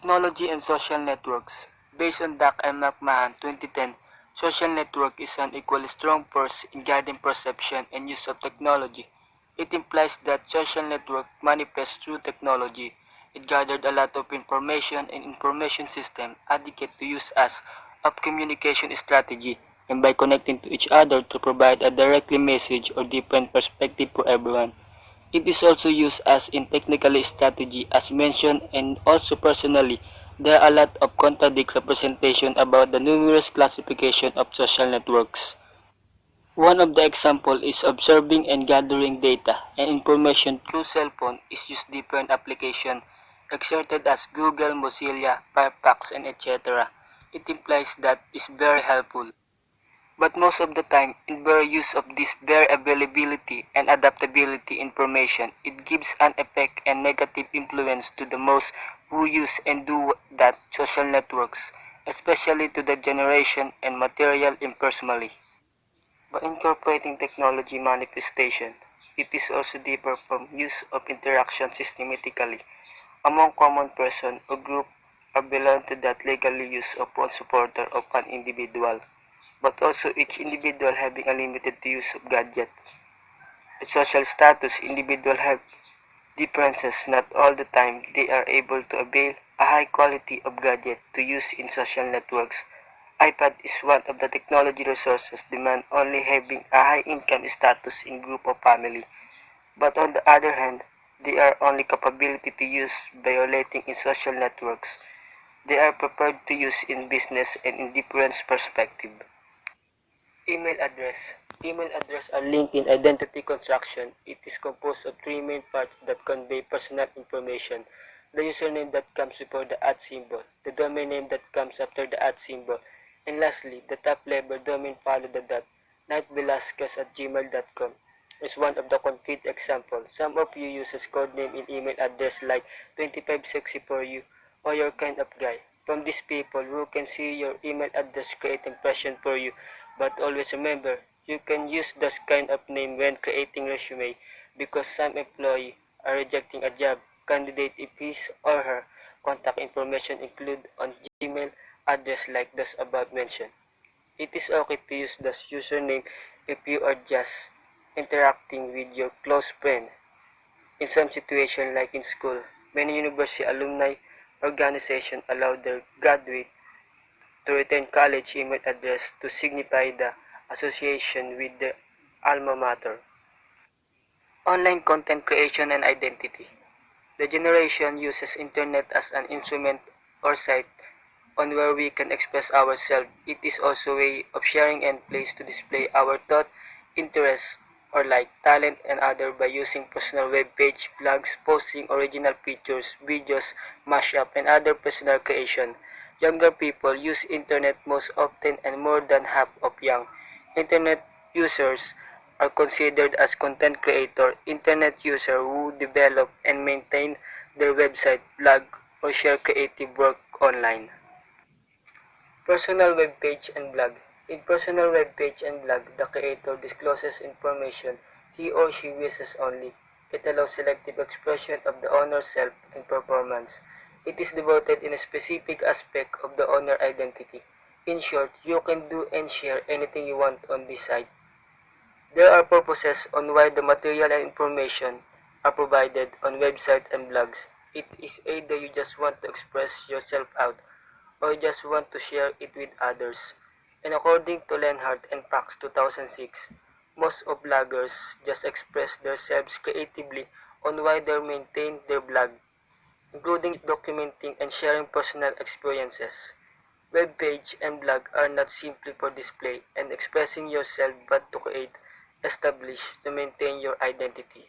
Technology and social networks. Based on Dak and McMahon 2010, social network is an equally strong force in guiding perception and use of technology. It implies that social network manifests through technology. It gathered a lot of information and information system adequate to use as of communication strategy and by connecting to each other to provide a directly message or different perspective for everyone. It is also used as in technical strategy as mentioned and also personally. There are a lot of contradictory representation about the numerous classification of social networks. One of the example is observing and gathering data and information through cell phone is used different application exerted as Google, Mozilla, Firefox, and etc. It implies that is very helpful. But most of the time, in bare use of this bare availability and adaptability information, it gives an effect and negative influence to the most who use and do that social networks, especially to the generation and material impersonally. By incorporating technology manifestation, it is also differ from use of interaction systematically among common person or group or belong to that legally use of one supporter of an individual, but also each individual having a limited use of gadget. With social status, individuals have differences. Not all the time they are able to avail a high quality of gadget to use in social networks. iPad is one of the technology resources demand only having a high income status in group or family. But on the other hand, they are only capability to use by relating in social networks. They are prepared to use in business and in different perspective. Email address. Email address are linked in identity construction. It is composed of three main parts that convey personal information. The username that comes before the @ symbol, the domain name that comes after the @ symbol, and lastly, the top level domain followed the dot. nightvelasquez@gmail.com is one of the concrete examples. Some of you uses code name in email address like 25 sexy for you or your kind of guy. From these people who can see your email address create impression for you, but always remember, you can use this kind of name when creating resume because some employee are rejecting a job candidate if his or her contact information include on Gmail address like those above mentioned. It is okay to use this username if you are just interacting with your close friend. In some situations like in school, many university alumni organizations allow their graduates to retain college email address to signify the association with the alma mater. Online content creation and identity. The generation uses internet as an instrument or site on where we can express ourselves. It is also a way of sharing and place to display our thought, interests, or like talent and other by using personal web page, blogs, posting original pictures, videos, mashup, and other personal creation. Younger people use internet most often and more than half of young internet users are considered as content creator, internet user who develop and maintain their website, blog, or share creative work online. Personal web page and blog. In personal web page and blog, the creator discloses information he or she wishes only. It allows selective expression of the owner's self and performance. It is devoted in a specific aspect of the owner identity. In short, you can do and share anything you want on this site. There are purposes on why the material and information are provided on website and blogs. It is either you just want to express yourself out or just want to share it with others. And according to Lenhart and Pax 2006, most of bloggers just express themselves creatively on why they maintain their blog, including documenting and sharing personal experiences. Web page and blog are not simply for display and expressing yourself but to create, establish, to maintain your identity.